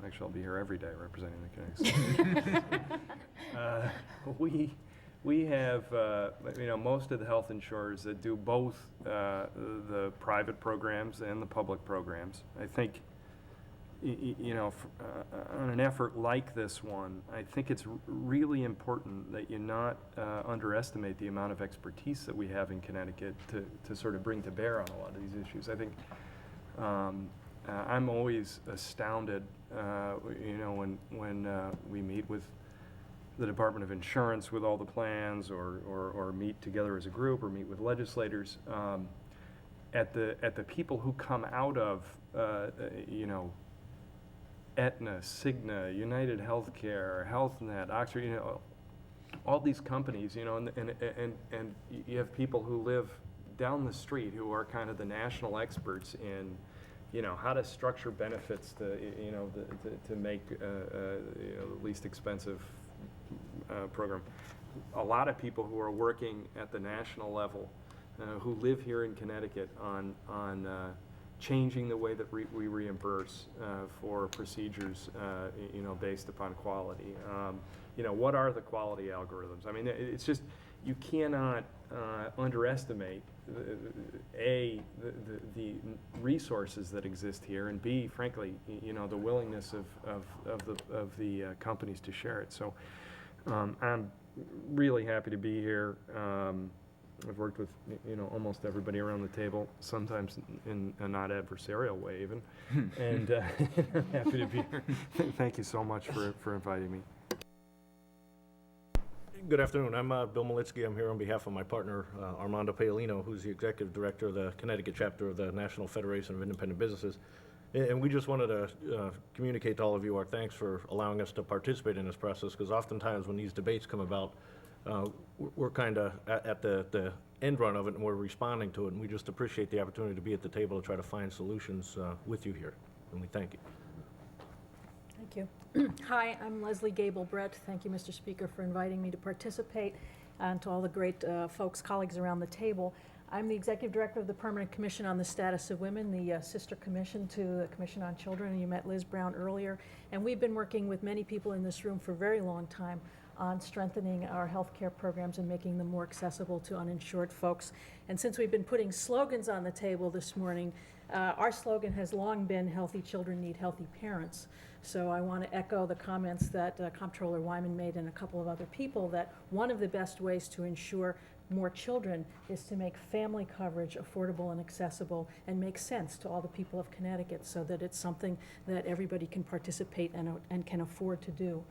Actually, I'll be here every day representing the Connecticut City. We have, most of the health insurers that do both the private programs and the public programs. I think, on an effort like this one, I think it's really important that you not underestimate the amount of expertise that we have in Connecticut to sort of bring to bear on a lot of these issues. I think I'm always astounded, when we meet with the Department of Insurance with all the plans, or meet together as a group, or meet with legislators, at the people who come out of, Aetna, Cigna, United Healthcare, HealthNet, Oxford, all these companies, and you have people who live down the street who are kind of the national experts in, how to structure benefits to make the least expensive program. A lot of people who are working at the national level, who live here in Connecticut on changing the way that we reimburse for procedures, based upon quality. What are the quality algorithms? I mean, it's just, you cannot underestimate the resources that exist here, and B, frankly, the willingness of the companies to share it. So I'm really happy to be here. I've worked with almost everybody around the table, sometimes in a not adversarial way even, and I'm happy to be here. Thank you so much for inviting me. Good afternoon. I'm Bill Malitsky. I'm here on behalf of my partner, Armando Paolino, who's the executive director of the Connecticut chapter of the National Federation of Independent Businesses. And we just wanted to communicate to all of you our thanks for allowing us to participate in this process, because oftentimes when these debates come about, we're kind of at the end run of it, and we're responding to it, and we just appreciate the opportunity to be at the table to try to find solutions with you here, and we thank you. Thank you. Hi, I'm Leslie Gable-Brett. Thank you, Mr. Speaker, for inviting me to participate, and to all the great folks, colleagues around the table. I'm the Executive Director of the Permanent Commission on the Status of Women, the sister commission to the Commission on Children, and you met Liz Brown earlier. And we've been working with many people in this room for a very long time on strengthening our health care programs and making them more accessible to uninsured folks. And since we've been putting slogans on the table this morning, our slogan has long been, healthy children need healthy parents. So I want to echo the comments that Comptroller Wyman made and a couple of other people, that one of the best ways to ensure more children is to make family coverage affordable and accessible and make sense to all the people of Connecticut, so that it's something that everybody can participate and can afford to do.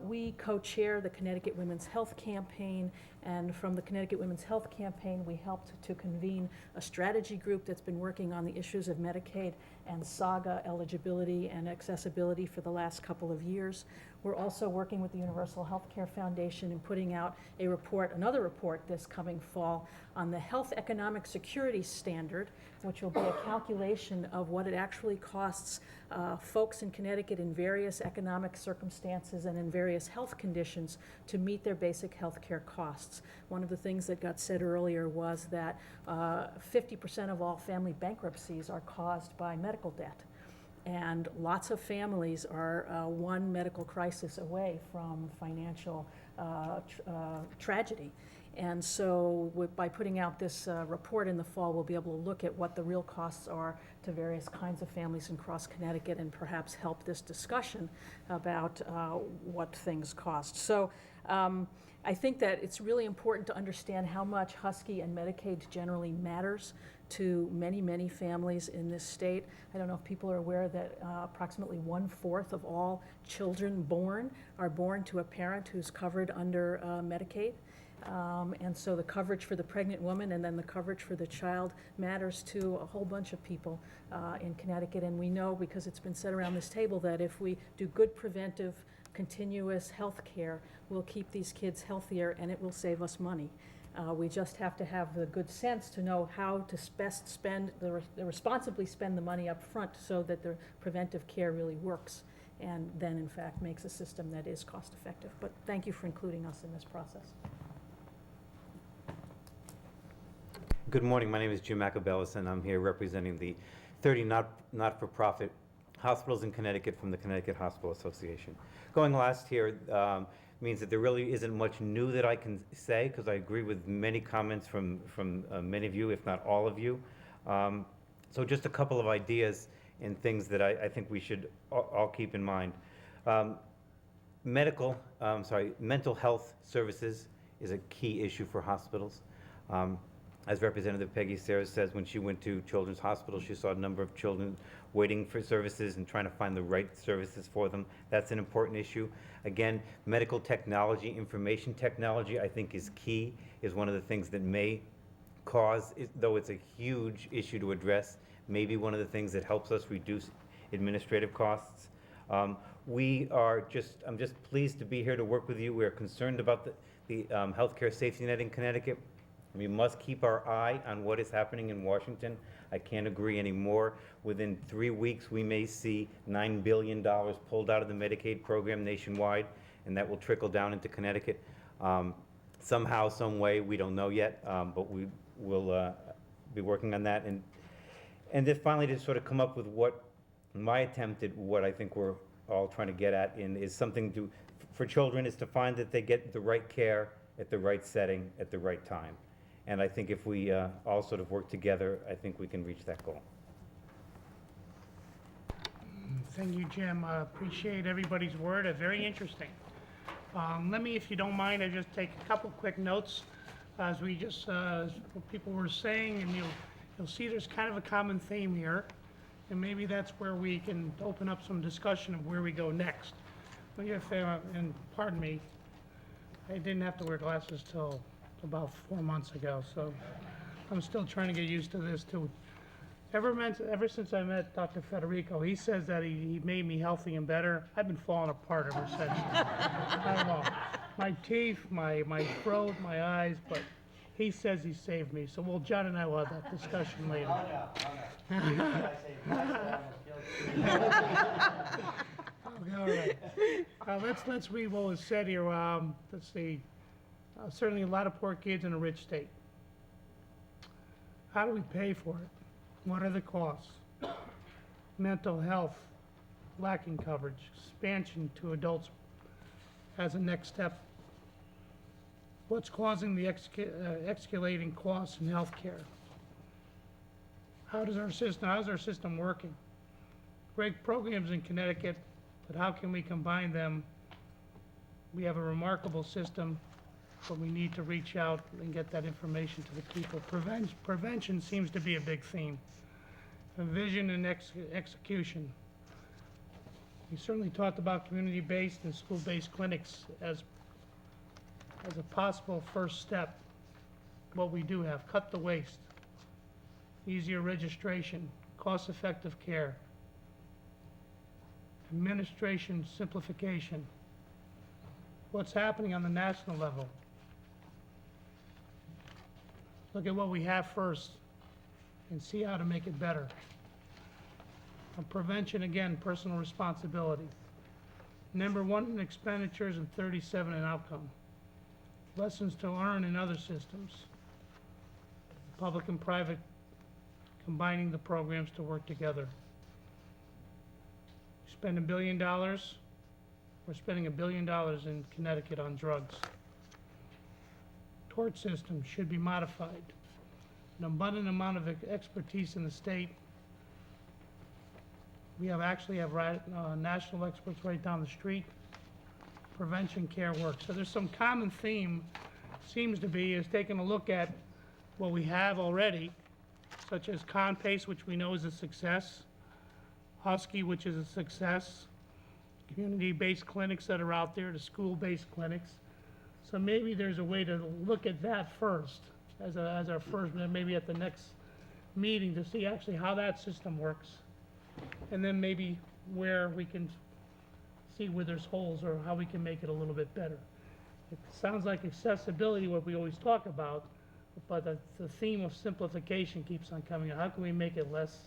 We co-chair the Connecticut Women's Health Campaign, and from the Connecticut Women's Health Campaign, we helped to convene a strategy group that's been working on the issues of Medicaid and SAGA eligibility and accessibility for the last couple of years. We're also working with the Universal Healthcare Foundation and putting out a report, another report this coming fall, on the Health Economic Security Standard, which will be a calculation of what it actually costs folks in Connecticut in various economic circumstances and in various health conditions to meet their basic health care costs. One of the things that got said earlier was that 50% of all family bankruptcies are caused by medical debt. And lots of families are one medical crisis away from financial tragedy. And so by putting out this report in the fall, we'll be able to look at what the real costs are to various kinds of families across Connecticut, and perhaps help this discussion about what things cost. So I think that it's really important to understand how much Husky and Medicaid generally matters to many, many families in this state. I don't know if people are aware that approximately 1/4 of all children born are born to a parent who's covered under Medicaid. And so the coverage for the pregnant woman and then the coverage for the child matters to a whole bunch of people in Connecticut. And we know, because it's been said around this table, that if we do good preventive, continuous health care, we'll keep these kids healthier and it will save us money. We just have to have the good sense to know how to best spend, responsibly spend the money up front, so that the preventive care really works, and then in fact makes a system that is cost effective. But thank you for including us in this process. Good morning. My name is Jim Macabellis, and I'm here representing the 30 not-for-profit hospitals in Connecticut from the Connecticut Hospital Association. Going last here means that there really isn't much new that I can say, because I agree with many comments from many of you, if not all of you. So just a couple of ideas and things that I think we should all keep in mind. Mental health services is a key issue for hospitals. As Representative Peggy Sarah says, when she went to Children's Hospital, she saw a number of children waiting for services and trying to find the right services for them. That's an important issue. Again, medical technology, information technology, I think is key, is one of the things that may cause, though it's a huge issue to address, maybe one of the things that helps us reduce administrative costs. I'm just pleased to be here to work with you. We're concerned about the healthcare safety net in Connecticut. We must keep our eye on what is happening in Washington. I can't agree anymore. Within 3 weeks, we may see $9 billion pulled out of the Medicaid program nationwide, and that will trickle down into Connecticut. Somehow, some way, we don't know yet, but we will be working on that. And then finally, to sort of come up with what my attempt at what I think we're all trying to get at is something for children, is to find that they get the right care at the right setting at the right time. And I think if we all sort of work together, I think we can reach that goal. Thank you, Jim. I appreciate everybody's word. Very interesting. Let me, if you don't mind, I just take a couple quick notes as what people were saying, and you'll see there's kind of a common theme here, and maybe that's where we can open up some discussion of where we go next. And pardon me, I didn't have to wear glasses till about 4 months ago, so I'm still trying to get used to this too. Ever since I met Dr. Federico, he says that he made me healthy and better. I've been falling apart ever since. I don't know. My teeth, my throat, my eyes, but he says he saved me. So John and I will have that discussion later. Okay, all right. Let's read what was said here. Let's see. Certainly a lot of poor kids in a rich state. How do we pay for it? What are the costs? Mental health, lacking coverage, expansion to adults as a next step. What's causing the escalating costs in health care? How's our system working? Great programs in Connecticut, but how can we combine them? We have a remarkable system, but we need to reach out and get that information to the people. Prevention seems to be a big theme. Vision and execution. We certainly talked about community-based and school-based clinics as a possible first step. What we do have, cut the waste, easier registration, cost-effective care, administration simplification. What's happening on the national level? Look at what we have first and see how to make it better. On prevention, again, personal responsibility. Number 1 in expenditures and 37 in outcome. Lessons to learn in other systems. Public and private combining the programs to work together. Spend $1 billion. We're spending $1 billion in Connecticut on drugs. Tort system should be modified. An abundant amount of expertise in the state. We actually have national experts right down the street. Prevention care works. So there's some common theme, seems to be, is taking a look at what we have already, such as ConPace, which we know is a success, Husky, which is a success, community-based clinics that are out there, the school-based clinics. So maybe there's a way to look at that first, as our first, maybe at the next meeting, to see actually how that system works. And then maybe where we can see where there's holes or how we can make it a little bit better. It sounds like accessibility, what we always talk about, but the theme of simplification keeps on coming up. How can we make it less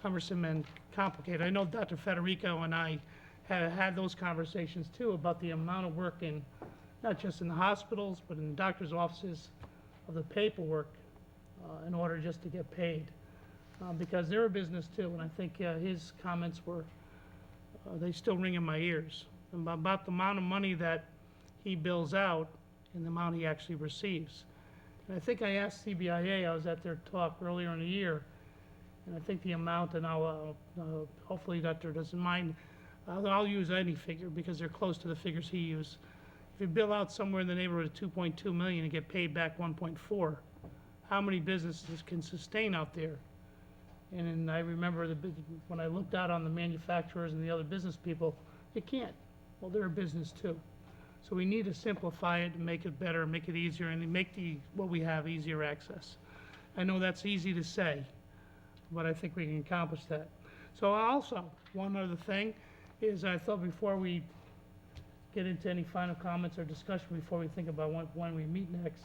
cumbersome and complicated? I know Dr. Federico and I have had those conversations too about the amount of work in, not just in the hospitals, but in the doctor's offices, of the paperwork in order just to get paid. because they're a business too, and I think his comments were, they still ring in my ears, about the amount of money that he bills out and the amount he actually receives. And I think I asked CBIA, I was at their talk earlier in the year, and I think the amount, and hopefully Dr. doesn't mind, I'll use any figure because they're close to the figures he used. If you bill out somewhere in the neighborhood of 2.2 million and get paid back 1.4, how many businesses can sustain out there? And I remember when I looked out on the manufacturers and the other business people, you can't. Well, they're a business too. So we need to simplify it and make it better, make it easier, and make what we have easier access. I know that's easy to say, but I think we can accomplish that. So also, one other thing is I thought before we get into any final comments or discussion, before we think about when we meet next,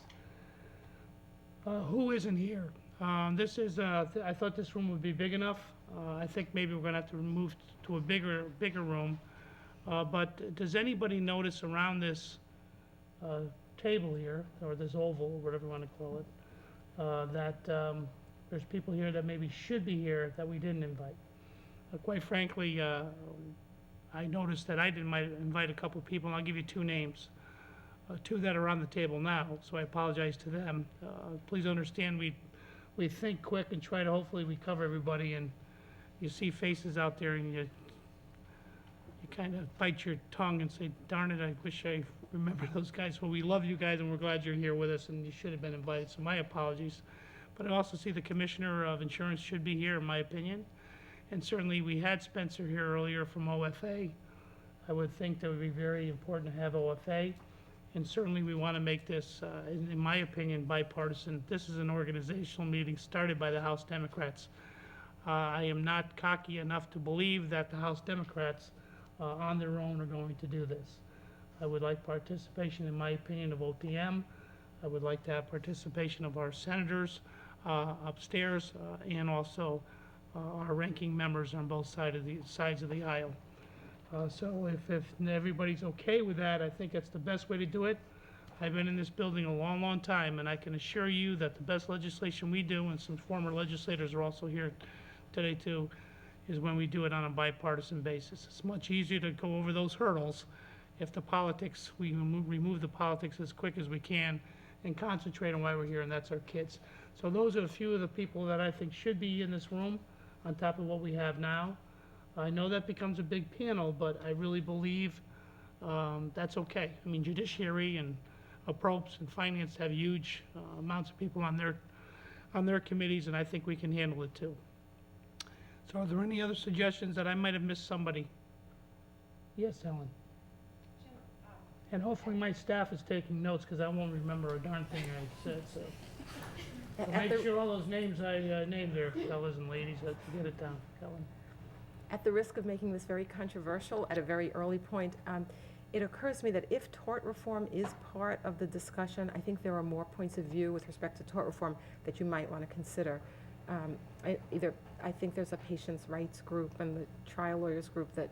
who isn't here? This is, I thought this room would be big enough. I think maybe we're gonna have to move to a bigger room. But does anybody notice around this table here, or this oval, or whatever you wanna call it, that there's people here that maybe should be here that we didn't invite? Quite frankly, I noticed that I didn't invite a couple of people, and I'll give you two names. Two that are on the table now, so I apologize to them. Please understand, we think quick and try to, hopefully we cover everybody, and you see faces out there and you kind of bite your tongue and say, darn it, I wish I remember those guys. Well, we love you guys and we're glad you're here with us and you should have been invited, so my apologies. But I also see the Commissioner of Insurance should be here, in my opinion. And certainly we had Spencer here earlier from OFA. I would think that would be very important to have OFA. And certainly we want to make this, in my opinion, bipartisan. This is an organizational meeting started by the House Democrats. I am not cocky enough to believe that the House Democrats on their own are going to do this. I would like participation, in my opinion, of OPM. I would like to have participation of our senators upstairs and also our ranking members on both sides of the aisle. So if everybody's okay with that, I think that's the best way to do it. I've been in this building a long, long time, and I can assure you that the best legislation we do, and some former legislators are also here today too, is when we do it on a bipartisan basis. It's much easier to go over those hurdles if the politics, we remove the politics as quick as we can and concentrate on why we're here, and that's our kids. So those are a few of the people that I think should be in this room on top of what we have now. I know that becomes a big panel, but I really believe that's okay. I mean, judiciary and approps and finance have huge amounts of people on their committees, and I think we can handle it too. So are there any other suggestions that I might have missed somebody? Yes, Helen? And hopefully my staff is taking notes, because I won't remember a darn thing I said, so. So make sure all those names I named there, fellas and ladies, get it down, Helen. At the risk of making this very controversial at a very early point, it occurs to me that if tort reform is part of the discussion, I think there are more points of view with respect to tort reform that you might want to consider. I think there's a patients' rights group and the trial lawyers group that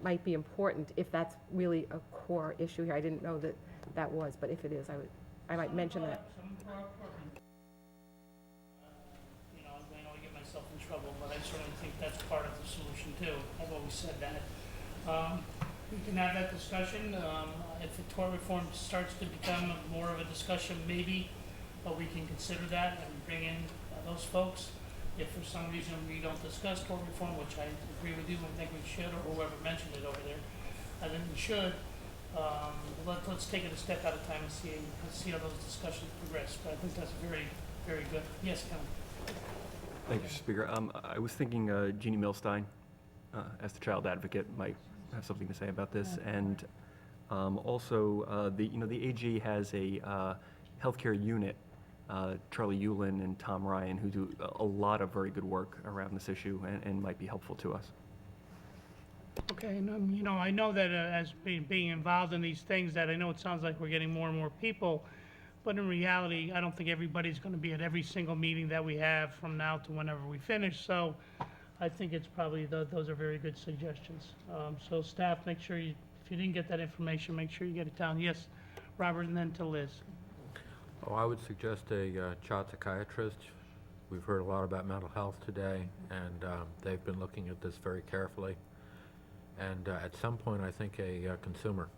might be important if that's really a core issue here. I didn't know that that was, but if it is, I might mention that. You know, I don't get myself in trouble, but I certainly think that's part of the solution too. I've always said that. We can have that discussion. If the tort reform starts to become more of a discussion, maybe, but we can consider that and bring in those folks. If for some reason we don't discuss tort reform, which I agree with you, I think we should, or whoever mentioned it over there, I think we should. Let's take it a step at a time and see how those discussions progress. But I think that's very, very good. Yes, Kevin. Thank you, Speaker. I was thinking Jeannie Milstein, as the child advocate, might have something to say about this. And also, the AG has a healthcare unit, Charlie Yulin and Tom Ryan, who do a lot of very good work around this issue and might be helpful to us. Okay, and I know that as being involved in these things, that I know it sounds like we're getting more and more people, but in reality, I don't think everybody's going to be at every single meeting that we have from now to whenever we finish. So I think it's probably, those are very good suggestions. So staff, make sure if you didn't get that information, make sure you get it down. Yes, Robert, and then to Liz. Oh, I would suggest a child psychiatrist We've heard a lot about mental health today, and they've been looking at this very carefully. And at some point, I think a consumer.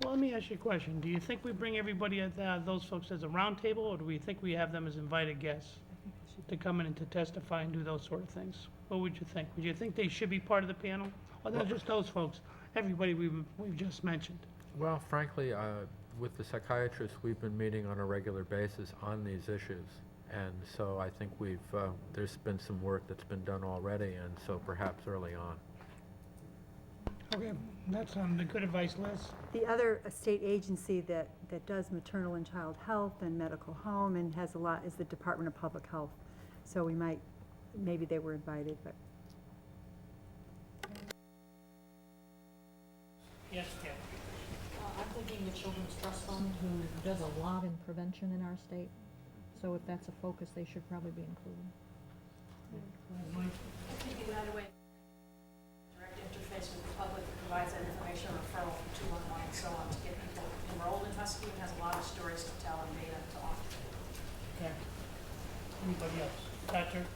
Well, let me ask you a question. Do you think we bring everybody, those folks as a roundtable, or do we think we have them as invited guests to come in and to testify and do those sort of things? What would you think? Would you think they should be part of the panel? Or not just those folks, everybody we've just mentioned? Well, frankly, with the psychiatrists, we've been meeting on a regular basis on these issues. And so I think there's been some work that's been done already, and so perhaps early on. Okay, that's the good advice, Liz. The other state agency that does maternal and child health and medical home and has a lot is the Department of Public Health. So maybe they were invited, but. Yes, Ken. I'm thinking the Children's Trust Fund, who does a lot in prevention in our state. So if that's a focus, they should probably be included. I think United Way direct interface with the public that provides that information, referral from 211 and so on to get people enrolled in Husky, and has a lot of stories to tell and data to offer. Okay. Anybody else? Patrick?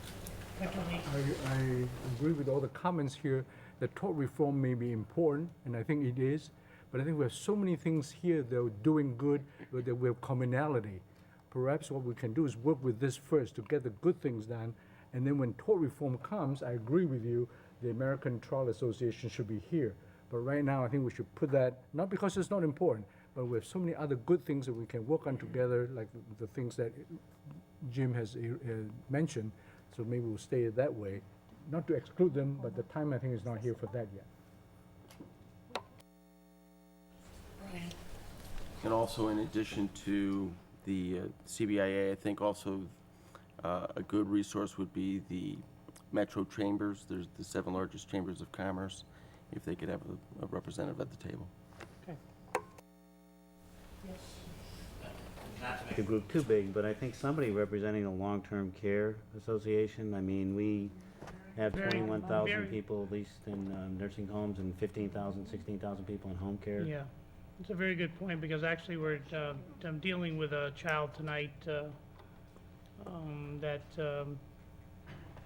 Lee? I agree with all the comments here that tort reform may be important, and I think it is, but I think we have so many things here that are doing good, but that we have commonality. Perhaps what we can do is work with this first to get the good things done, and then when tort reform comes, I agree with you, the American Trial Association should be here. But right now, I think we should put that, not because it's not important, but we have so many other good things that we can work on together, like the things that Jim has mentioned, so maybe we'll stay it that way. Not to exclude them, but the time, I think, is not here for that yet. And also, in addition to the CBIA, I think also a good resource would be the Metro Chambers. There's the 7 largest chambers of commerce, if they could have a representative at the table. Okay. Yes. Not to make the group too big, but I think somebody representing the Long-Term Care Association. I mean, we have Very- 21,000 very- people at least in nursing homes and 15,000, 16,000 people in home care. Yeah, it's a very good point, because actually I'm dealing with a child tonight that,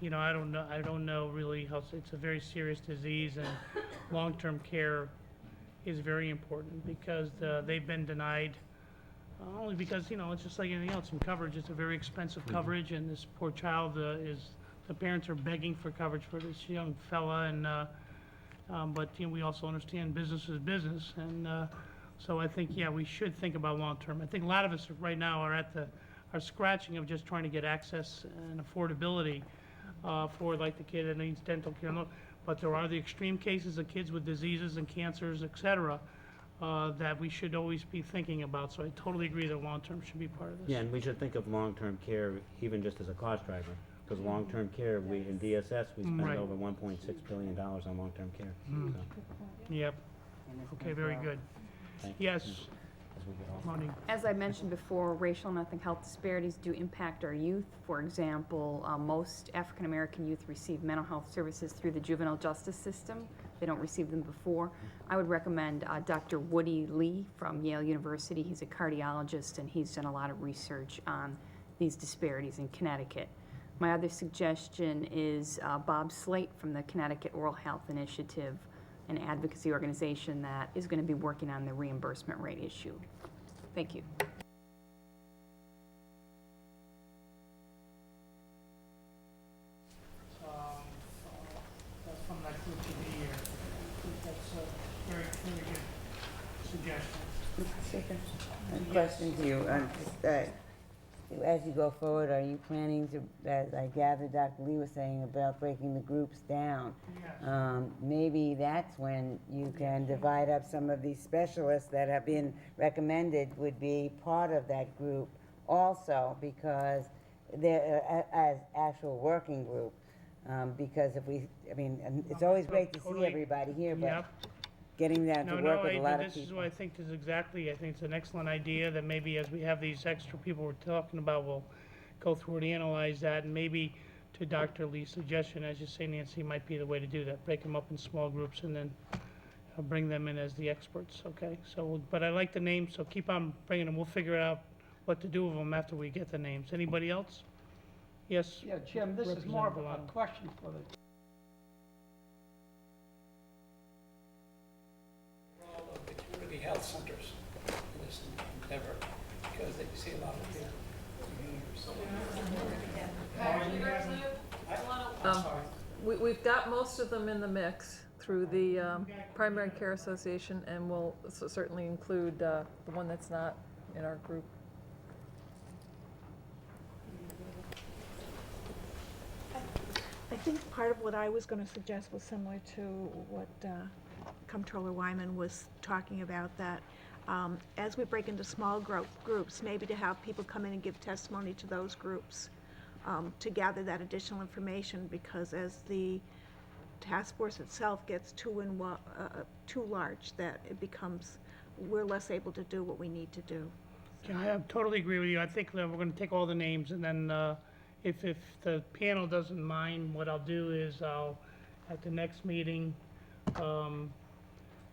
I don't know really how, it's a very serious disease, and long-term care is very important, because they've been denied, only because, it's just like anything else, in coverage, it's a very expensive coverage, and this poor child the parents are begging for coverage for this young fella, and but we also understand business is business, and so I think we should think about long term. I think a lot of us right now are scratching of just trying to get access and affordability for like the kid that needs dental care, but there are the extreme cases of kids with diseases and cancers, et cetera, that we should always be thinking about. So I totally agree that long term should be part of this. Yeah, and we should think of long-term care even just as a cost driver, because long-term care, in DSS, we spend Right. over $1.6 billion on long-term care. Mm. So, Yep. Okay, very good. thank you. Yes, As we get off. Monique. As I mentioned before, racial and ethnic health disparities do impact our youth. For example, most African-American youth receive mental health services through the juvenile justice system. They don't receive them before. I would recommend Dr. Woody Lee from Yale University. He's a cardiologist, and he's done a lot of research on these disparities in Connecticut. My other suggestion is Bob Slate from the Connecticut Oral Health Initiative, an advocacy organization that is going to be working on the reimbursement rate issue. Thank you. From that group to be here. I think that's a very, very good suggestion. Mr. Speaker, a question to you. As you go forward, are you planning to, as I gather Dr. Lee was saying about breaking the groups down, Yes. maybe that's when you can divide up some of these specialists that have been recommended would be part of that group also, because they're as actual working group. Because if we, and it's always great to see Totally. everybody here, but Yep. getting them to work with a lot of This is people. what I think is exactly, I think it's an excellent idea, that maybe as we have these extra people we're talking about, we'll go through and analyze that, and maybe to Dr. Lee's suggestion, as you say, Nancy, might be the way to do that, break them up in small groups and then bring them in as the experts, okay? So, but I like the names, so keep on bringing them, we'll figure out what to do with them after we get the names. Anybody else? Yes? Yeah, Jim, this is more of a Representative Amann. question for the role of the community health centers in this endeavor, because they see a lot of people. We've got most of them in the mix through the Primary Care Association, and we'll certainly include the one that's not in our group. I think part of what I was going to suggest was similar to what Comptroller Wyman was talking about, that as we break into small groups, maybe to have people come in and give testimony to those groups to gather that additional information, because as the task force itself gets too large, that it becomes, we're less able to do what we need to do. Yeah, I totally agree with you. I think that we're gonna take all the names, and then, if the panel doesn't mind, what I'll do is at the next meeting,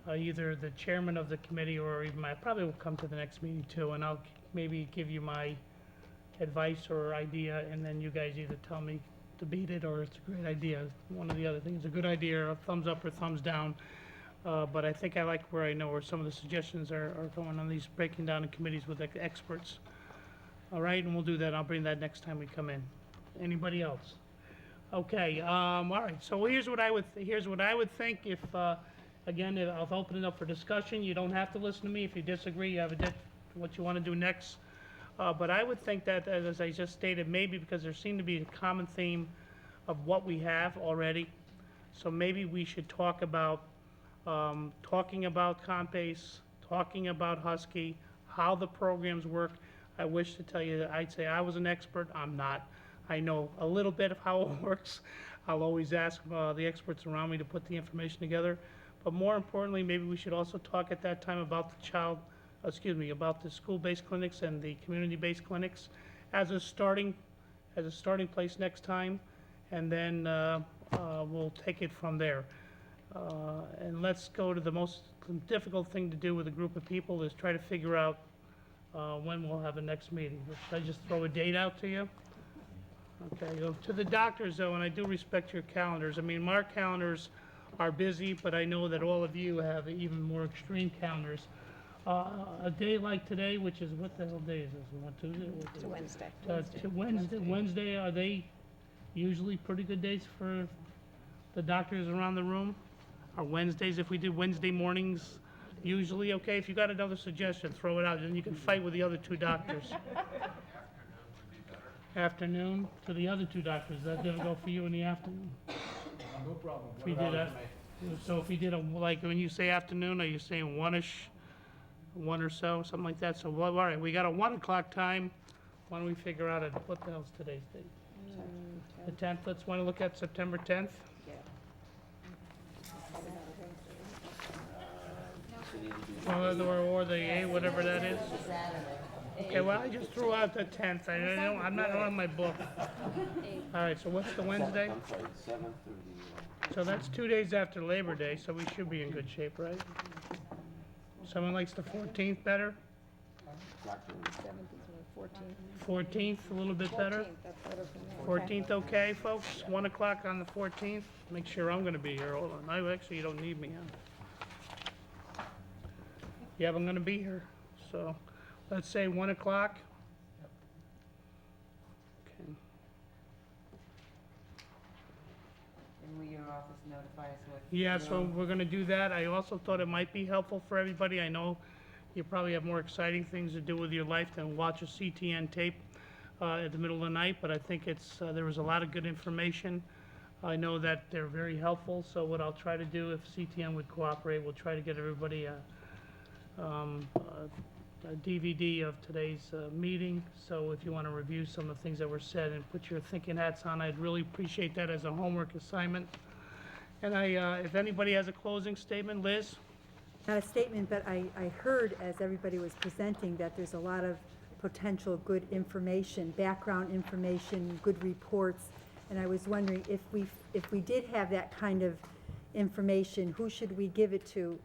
either the chairman of the committee or even I probably will come to the next meeting too, and I'll maybe give you my advice or idea, and then you guys either tell me to beat it or it's a great idea. One or the other thing. It's a good idea, a thumbs up or thumbs down. But I think I like where I know where some of the suggestions are going on these breaking down in committees with experts. All right, and we'll do that. I'll bring that next time we come in. Anybody else? Okay, all right, so here's what I would think if, again, I'll open it up for discussion. You don't have to listen to me. If you disagree, you have what you want to do next. But I would think that, as I just stated, maybe because there seemed to be a common theme of what we have already, so maybe we should talk about, talking about Comp-Base, talking about Husky, how the programs work. I wish to tell you that I'd say I was an expert. I'm not. I know a little bit of how it works. I'll always ask the experts around me to put the information together. But more importantly, maybe we should also talk at that time about about the school-based clinics and the community-based clinics as a starting place next time, and then we'll take it from there. And let's go to the most difficult thing to do with a group of people is try to figure out when we'll have a next meeting. Should I just throw a date out to you? Okay, to the doctors though, and I do respect your calendars. I mean, our calendars are busy, but I know that all of you have even more extreme calendars. A day like today, which is, what the hell day is this? What, Tuesday? It's a Wednesday. Wednesday, are they usually pretty good days for the doctors around the room? Are Wednesdays, if we did Wednesday mornings, usually okay? If you got another suggestion, throw it out, and you can fight with the other two doctors. Afternoon to the other two doctors, that didn't go for you in the afternoon? No problem. If we did that, so if we did like, when you say afternoon, are you saying one-ish? 1 or so, something like that. So, well, all right, we got a 1 o'clock time. Why don't we figure out what the hell's today's date? The 10th. Let's want to look at September 10th. Or the 8th, whatever that is. Okay, well, I just threw out the 10th. I'm not on my book. All right, so what's the Wednesday? I'm sorry, the 7th or the... So that's 2 days after Labor Day, so we should be in good shape, right? Someone likes the 14th better? 14th, a little bit better? 14th, okay, folks? 1 o'clock on the 14th? Make sure I'm gonna be here. Hold on. Actually, you don't need me, huh? Yeah, I'm gonna be here. So, let's say 1 o'clock. Okay. And will your office notify us what? Yeah, so we're gonna do that. I also thought it might be helpful for everybody. I know you probably have more exciting things to do with your life than watch a CTN tape at the middle of the night, but I think there was a lot of good information. I know that they're very helpful, so what I'll try to do, if CTN would cooperate, we'll try to get everybody a DVD of today's meeting. So if you want to review some of the things that were said and put your thinking hats on, I'd really appreciate that as a homework assignment. And if anybody has a closing statement, Liz? Not a statement, but I heard as everybody was presenting that there's a lot of potential good information, background information, good reports. And I was wondering if we did have that kind of information, who should we give it to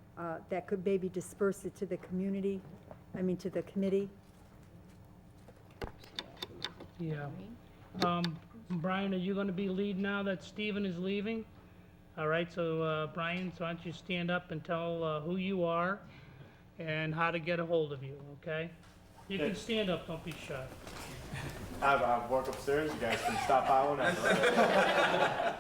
that could maybe disperse it to the community? I mean, to the committee? Yeah. Brian, are you gonna be lead now that Stephen is leaving? All right, so, Brian, so why don't you stand up and tell, who you are and how to get a hold of you, okay? You can stand up, don't be shy. I work upstairs. You guys can stop by whenever.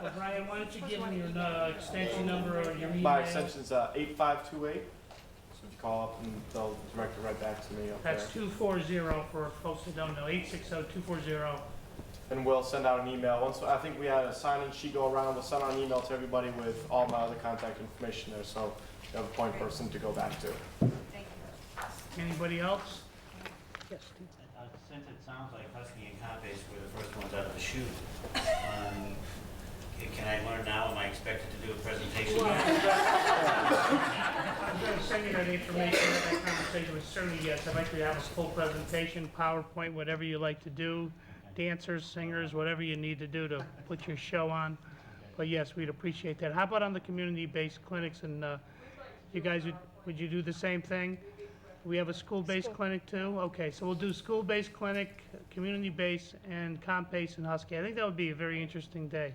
Well, Brian, why don't you give him your, extension number or your email? My extension's 8528. So if you call up and they'll direct it right back to me up That's there. 240 for folks that don't know, 860-240. And we'll send out an email. Once I think we had a sign-in sheet go around, we'll send out an email to everybody with all my other contact information there, so you have a point person to go back to. Anybody else? Yes, Steve. Since it sounds like Husky and Compass were the first ones out of the chute, can I learn now, am I expected to do a presentation? I'm going to send you that information, that conversation, but certainly, yes, I'd like to have a full presentation, PowerPoint, whatever you like to do, dancers, singers, whatever you need to do to put your show on. But yes, we'd appreciate that. How about on the community-based clinics, and you guys, would you do the same thing? We have a school-based clinic too? Okay, so we'll do school-based clinic, community-based, and comp-based and Husky. I think that would be a very interesting day.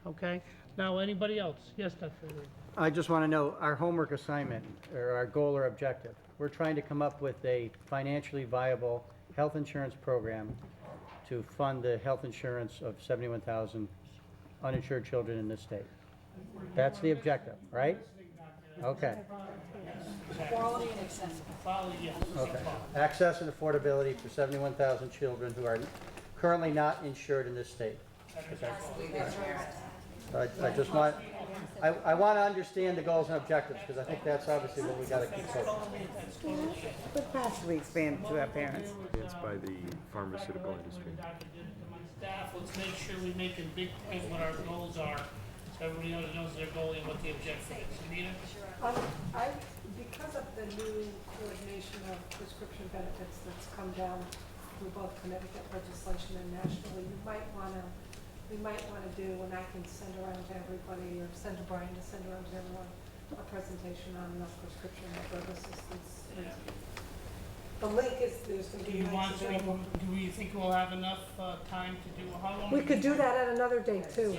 Okay? Now, anybody else? Yes, Dr. Lee. I just want to know our homework assignment, or our goal or objective. We're trying to come up with a financially viable health insurance program to fund the health insurance of 71,000 uninsured children in this state. That's the objective, right? Okay. Quality and accessible. Okay. Access and affordability for 71,000 children who are currently not insured in this state. Okay. I just want, I want to understand the goals and objectives, because I think that's obviously what we got to keep focused. But possibly expand to our parents. It's by the pharmaceutical industry. Staff, let's make sure we make a big point what our goals are, so everybody knows their goal and what the objective is. Anita? Because of the new coordination of prescription benefits that's come down through both Connecticut legislation and nationally, we might wanna do, and I can send around to everybody, or send to Brian to send around to everyone, a presentation on the prescription drug assistance. The link is, there's gonna Do be you want links to, available. do we think we'll have enough time to do, how long? We could do that at another day too.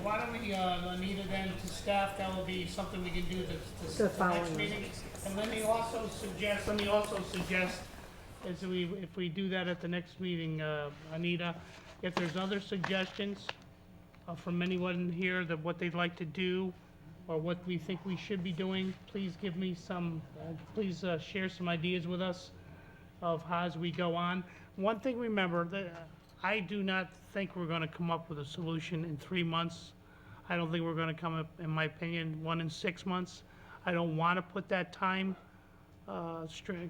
Why don't we, Anita, then to staff, that will be something we can do The next following meeting. And let me also suggest, is if we do that at the next meeting, Anita, if there's other suggestions from anyone here that what they'd like to do, or what we think we should be doing, please give me some, please share some ideas with us of how as we go on. One thing, remember, that I do not think we're gonna come up with a solution in 3 months. I don't think we're gonna come up, in my opinion, 1 in 6 months. I don't wanna put that time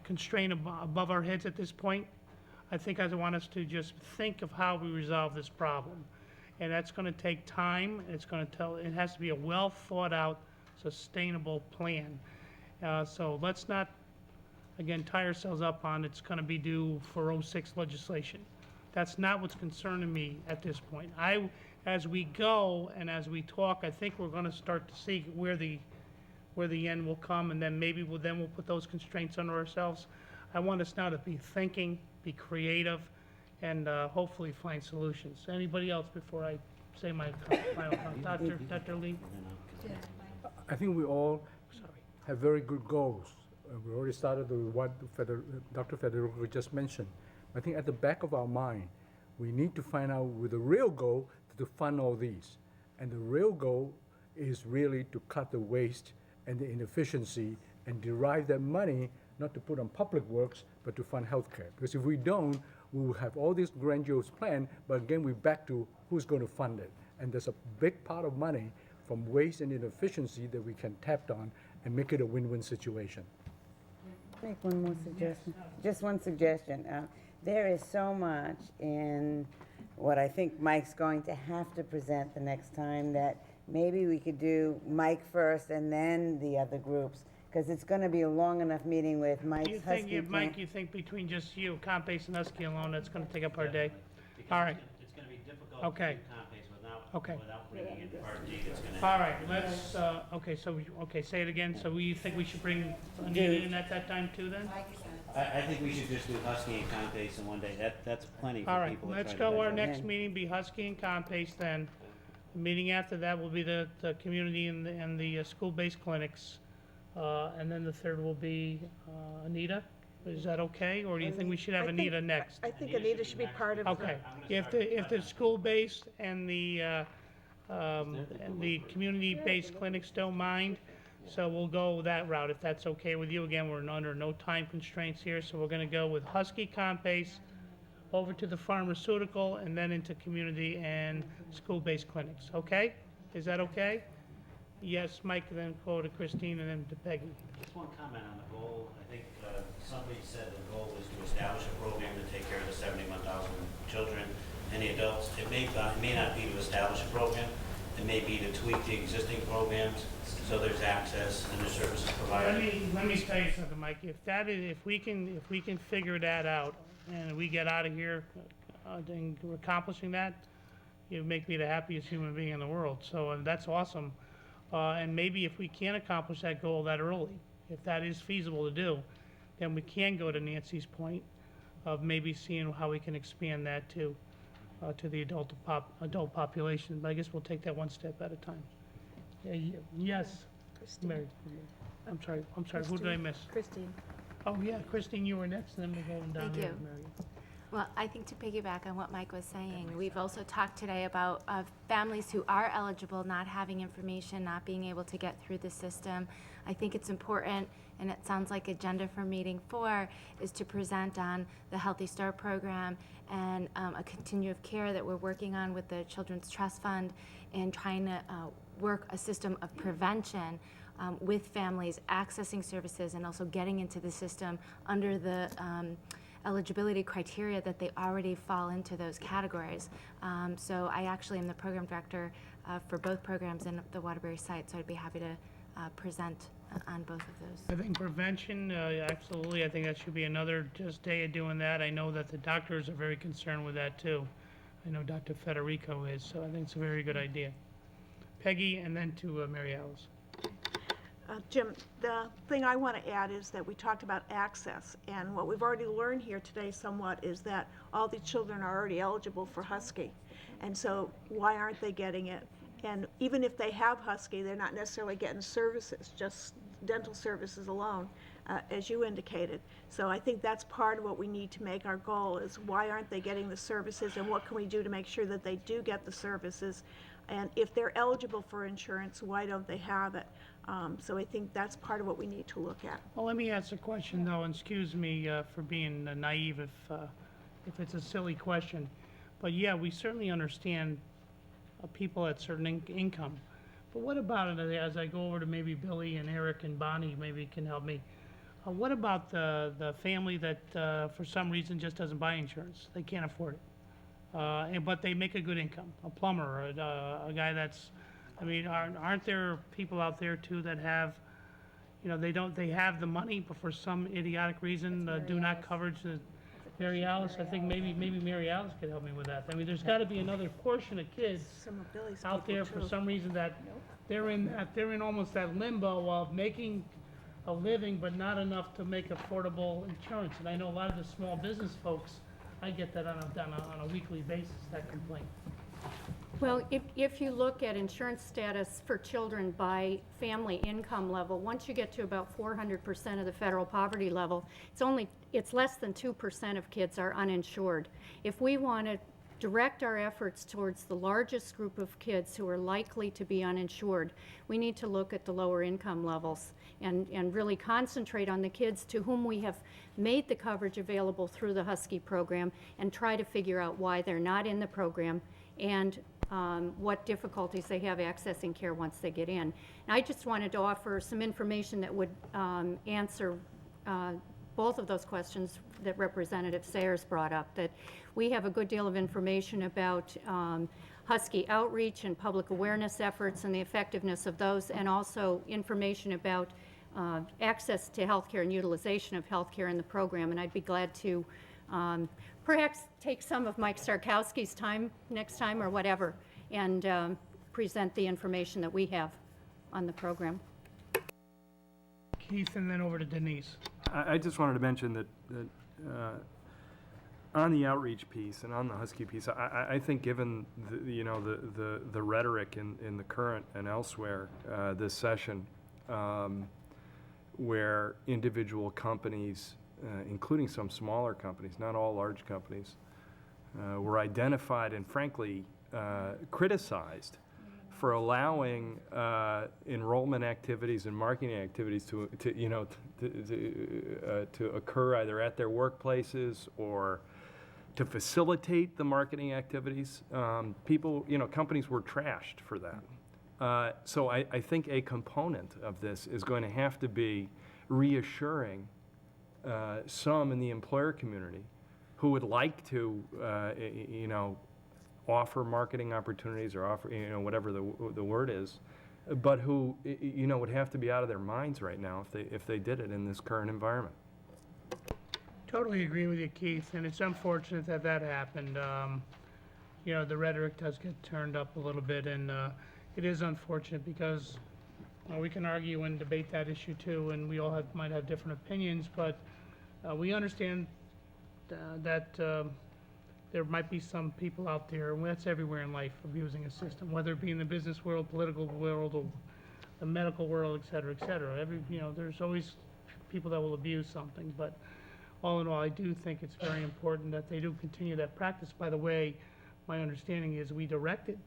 constraint above our heads at this point. I think I want us to just think of how we resolve this problem. And that's gonna take time, it has to be a well-thought-out, sustainable plan. So let's not, again, tie ourselves up on it's gonna be due for '06 legislation. That's not what's concerning me at this point. As we go and as we talk, I think we're gonna start to see where the end will come, and then maybe we'll put those constraints under ourselves. I want us now to be thinking, be creative, and hopefully find solutions. Anybody else before I say my final comment? Dr. Lee? I think we all have very good goals. We already started with what Dr. Federico just mentioned. I think at the back of our mind, we need to find out with the real goal to fund all these. And the real goal is really to cut the waste and the inefficiency and derive that money not to put on public works, but to fund healthcare. Because if we don't, we will have all this grandiose plan, but again, we're back to who's going to fund it. And there's a big pot of money from waste and inefficiency that we can tap on and make it a win-win situation. Make one more suggestion. Just one suggestion. There is so much in what I think Mike's going to have to present the next time that maybe we could do Mike first and then the other groups, because it's going to be a long enough meeting with Mike's Husky plan. Mike, you think between just you, Comp-Base and Husky alone, that's going to take up our day? All right. It's going to be difficult Okay. to do Comp-Base Okay. without bringing in Part D that's going to. All right, let's, say it again. So we think we should bring Anita in at that time too then? I think we should just do Husky and Comcast in one day. That's plenty All for right, people to let's try to go, our digest. next meeting be Husky and Comcast then. The meeting after that will be the community and the school-based clinics. And then the third will be Anita. Is that okay, or do you think we should have Anita next? I think Anita should be part of Okay, if the school-based and the community-based clinics don't mind, so we'll go that route, if that's okay with you. Again, we're under no time constraints here, so we're gonna go with Husky Comp-Base, over to the pharmaceutical, and then into community and school-based clinics, okay? Is that okay? Yes, Mike, then go to Christine, and then to Peggy. Just one comment on the goal. I think somebody said the goal was to establish a program to take care of the 71,000 children and the adults. It may not be to establish a program. It may be to tweak the existing programs so there's access and the services provided. Let me tell you something, Mike. If we can figure that out and we get out of here and accomplishing that, you make me the happiest human being in the world. So that's awesome. And maybe if we can accomplish that goal that early, if that is feasible to do, then we can go to Nancy's point of maybe seeing how we can expand that to the adult population. But I guess we'll take that one step at a time. Yes, Mary. I'm sorry, who did I miss? Christine. Oh, yeah, Christine, you were next, and then we're going down Thank here you. to Mary. Well, I think to piggyback on what Mike was saying, we've also talked today about families who are eligible not having information, not being able to get through the system. I think it's important, and it sounds like agenda for meeting 4 is to present on the Healthy Start program and a continue of care that we're working on with the Children's Trust Fund and trying to work a system of prevention with families accessing services and also getting into the system under the eligibility criteria that they already fall into those categories. So I actually am the program director for both programs in the Waterbury site, so I'd be happy to present on both of those. I think prevention, absolutely. I think that should be another just day of doing that. I know that the doctors are very concerned with that too. I know Dr. Federico is, so I think it's a very good idea. Peggy, and then to Mary Alice. Jim, the thing I want to add is that we talked about access, and what we've already learned here today somewhat is that all the children are already eligible for Husky, and so why aren't they getting it? And even if they have Husky, they're not necessarily getting services, just dental services alone, as you indicated. So I think that's part of what we need to make our goal is why aren't they getting the services, and what can we do to make sure that they do get the services? And if they're eligible for insurance, why don't they have it? So I think that's part of what we need to look at. Well, let me ask a question though, and excuse me for being naive if it's a silly question. But yeah, we certainly understand people at certain income. But what about it, as I go over to maybe Billy and Eric and Bonnie maybe can help me, what about the family that for some reason just doesn't buy insurance? They can't afford it. But they make a good income, a plumber, a guy that's, I mean, aren't there people out there too that have, you know, they have the money, but for some idiotic reason, do not coverage. Mary Alice, I think maybe Mary Alice could help me with that. I mean, there's got to be another portion of kids Some of Billy's out people, there for too. some reason that they're in almost that limbo of making a living, but not enough to make affordable insurance. And I know a lot of the small business folks, I get that on a weekly basis, that complaint. Well, if you look at insurance status for children by family income level, once you get to about 400% of the federal poverty level, it's less than 2% of kids are uninsured. If we want to direct our efforts towards the largest group of kids who are likely to be uninsured, we need to look at the lower income levels and really concentrate on the kids to whom we have made the coverage available through the Husky program and try to figure out why they're not in the program and what difficulties they have accessing care once they get in. And I just wanted to offer some information that would answer both of those questions that Representative Sayers brought up, that we have a good deal of information about Husky outreach and public awareness efforts and the effectiveness of those, and also information about access to health care and utilization of health care in the program. And I'd be glad to perhaps take some of Mike Starkowski's time next time or whatever and present the information that we have on the program. Keith, and then over to Denise. I just wanted to mention that on the outreach piece and on the Husky piece, I think given the rhetoric in the current and elsewhere this session, where individual companies, including some smaller companies, not all large companies, were identified and frankly criticized for allowing enrollment activities and marketing activities to occur either at their workplaces or to facilitate the marketing activities. Companies were trashed for that. So I think a component of this is going to have to be reassuring some in the employer community who would like to, offer marketing opportunities or offer, whatever the word is, but who, would have to be out of their minds right now if they did it in this current environment. Totally agree with you, Keith, and it's unfortunate that that happened. The rhetoric does get turned up a little bit, and it is unfortunate because we can argue and debate that issue too, and we all might have different opinions, but we understand that there might be some people out there, and that's everywhere in life, abusing a system, whether it be in the business world, political world, or the medical world, et cetera, et cetera. There's always people that will abuse something, but all in all, I do think it's very important that they do continue that practice. By the way, my understanding is we directed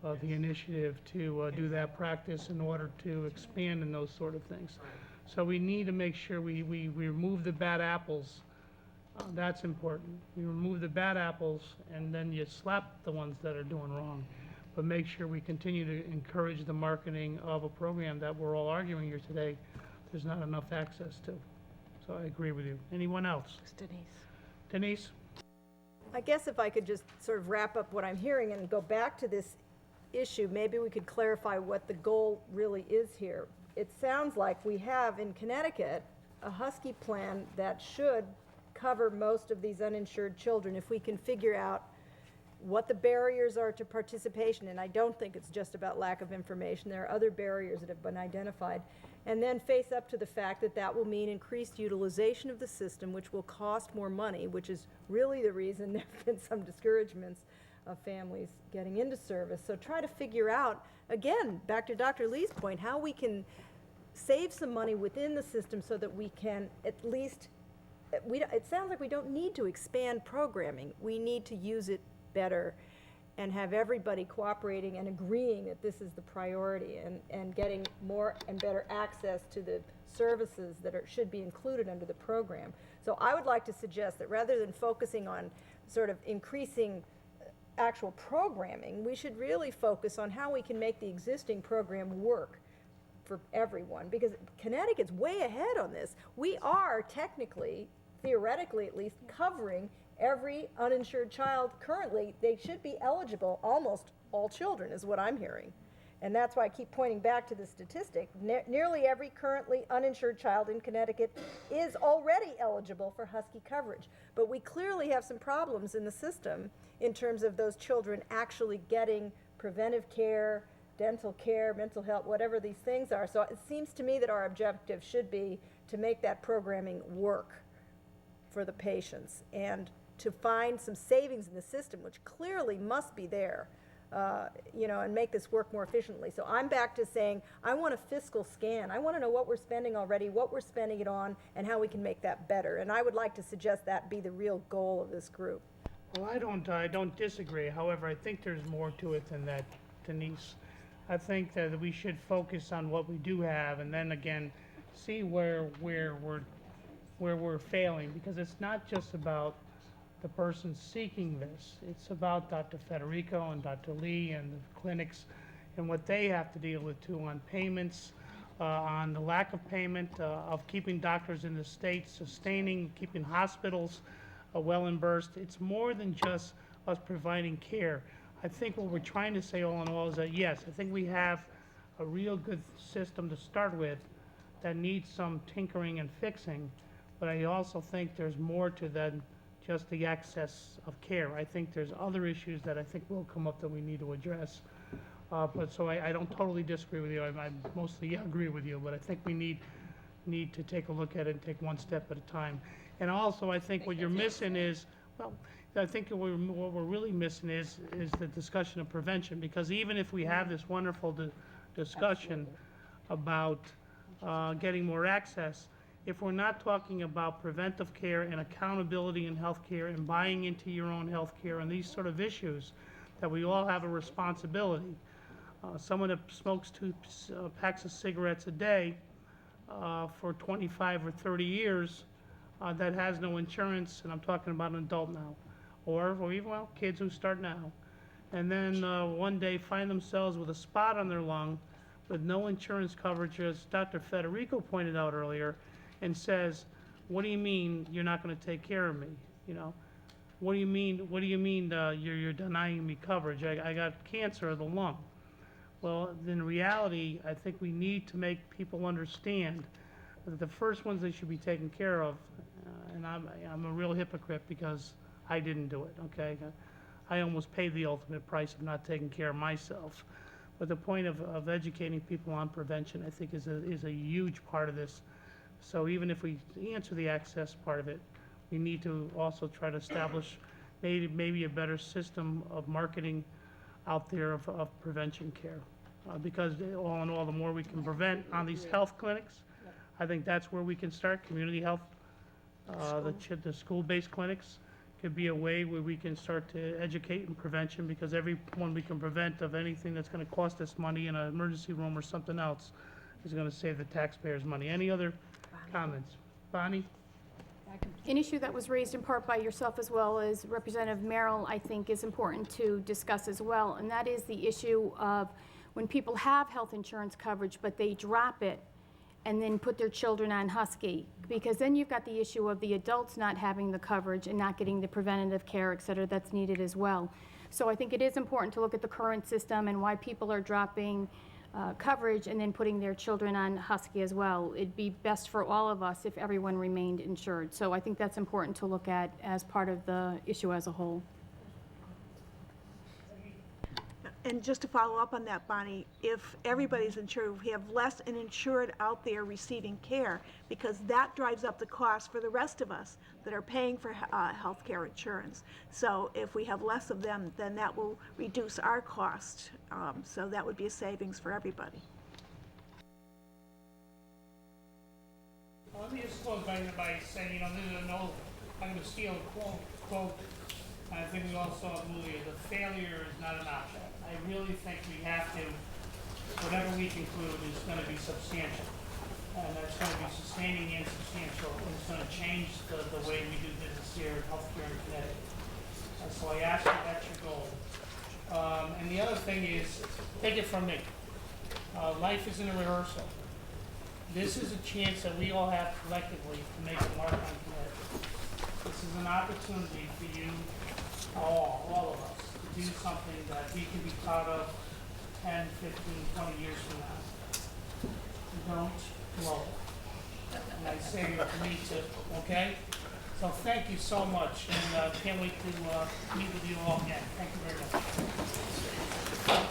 the initiative to do that practice in order to expand in those sort of things. So we need to make sure we remove the bad apples. That's important. You remove the bad apples and then you slap the ones that are doing wrong. But make sure we continue to encourage the marketing of a program that we're all arguing here today there's not enough access to. So I agree with you. Anyone else? Denise? I guess if I could just sort of wrap up what I'm hearing and go back to this issue, maybe we could clarify what the goal really is here. It sounds like we have in Connecticut a Husky plan that should cover most of these uninsured children if we can figure out what the barriers are to participation, and I don't think it's just about lack of information. There are other barriers that have been identified, and then face up to the fact that that will mean increased utilization of the system, which will cost more money, which is really the reason there have been some discouragements of families getting into service. So try to figure out, again, back to Dr. Lee's point, how we can save some money within the system so that we can at least, it sounds like we don't need to expand programming. We need to use it better and have everybody cooperating and agreeing that this is the priority and getting more and better access to the services that should be included under the program. So I would like to suggest that rather than focusing on sort of increasing actual programming, we should really focus on how we can make the existing program work for everyone, because Connecticut's way ahead on this. We are technically, theoretically at least, covering every uninsured child. Currently, they should be eligible, almost all children is what I'm hearing. And that's why I keep pointing back to the statistic. Nearly every currently uninsured child in Connecticut is already eligible for Husky coverage. But we clearly have some problems in the system in terms of those children actually getting preventive care, dental care, mental health, whatever these things are. So it seems to me that our objective should be to make that programming work for the patients and to find some savings in the system, which clearly must be there, and make this work more efficiently. So I'm back to saying, I want a fiscal scan. I want to know what we're spending already, what we're spending it on, and how we can make that better. And I would like to suggest that be the real goal of this group. Well, I don't disagree. However, I think there's more to it than that, Denise. I think that we should focus on what we do have, and then again, see where we're failing, because it's not just about the person seeking this. It's about Dr. Federico and Dr. Lee and the clinics and what they have to deal with too on payments, on the lack of payment, of keeping doctors in the state, keeping hospitals well reimbursed. It's more than just us providing care. I think what we're trying to say all in all is that yes, I think we have a real good system to start with that needs some tinkering and fixing, but I also think there's more to than just the access of care. I think there's other issues that I think will come up that we need to address. But so I don't totally disagree with you. I mostly agree with you, but I think we need need to take a look at it and take one step at a time. And also, I think what you're missing is, well, I think what we're really missing is the discussion of prevention, because even if we have this wonderful discussion about getting more access, if we're not talking about preventive care and accountability in healthcare and buying into your own healthcare and these sort of issues, that we all have a responsibility. Someone that smokes 2 packs of cigarettes a day for 25 or 30 years that has no insurance, and I'm talking about an adult now, or even, well, kids who start now, and then one day find themselves with a spot on their lung with no insurance coverage, as Dr. Federico pointed out earlier, and says, what do you mean you're not going to take care of me? You know, what do you mean you're denying me coverage? I got cancer of the lung. Well, in reality, I think we need to make people understand that the first ones they should be taken care of, and I'm a real hypocrite because I didn't do it, okay? I almost paid the ultimate price of not taking care of myself. But the point of educating people on prevention, I think, is a huge part of this. So even if we answer the access part of it, we need to also try to establish maybe a better system of marketing out there of prevention care. Because all in all, the more we can prevent on these health clinics, I think that's where we can start. Community health, the school-based clinics could be a way where we can start to educate in prevention, because every one we can prevent of anything that's going to cost us money in an emergency room or something else is going to save the taxpayers money. Any other comments? Bonnie? An issue that was raised in part by yourself as well as Representative Merrill, I think, is important to discuss as well, and that is the issue of when people have health insurance coverage, but they drop it and then put their children on Husky, because then you've got the issue of the adults not having the coverage and not getting the preventative care, et cetera, that's needed as well. So I think it is important to look at the current system and why people are dropping coverage and then putting their children on Husky as well. It'd be best for all of us if everyone remained insured. So I think that's important to look at as part of the issue as a whole. And just to follow up on that, Bonnie, if everybody's insured, we have less uninsured out there receiving care, because that drives up the cost for the rest of us that are paying for health care insurance. So if we have less of them, then that will reduce our cost. So that would be a savings for everybody. Well, let me just close by saying, I'm going to steal a quote. I think we all saw it earlier. The failure is not an option. I really think we have to, whatever we conclude is going to be substantial. And that's going to be sustaining and substantial. And it's going to change the way we do business here in healthcare in Connecticut. So I ask you, that's your goal. And the other thing is, take it from me. Life isn't a rehearsal. This is a chance that we all have collectively to make a mark on Connecticut. This is an opportunity for you, all of us, to do something that we can be proud of 10, 15, 20 years from now. Don't blow it. And I say it to me too, okay? So thank you so much, and can't wait to meet with you all again. Thank you very much.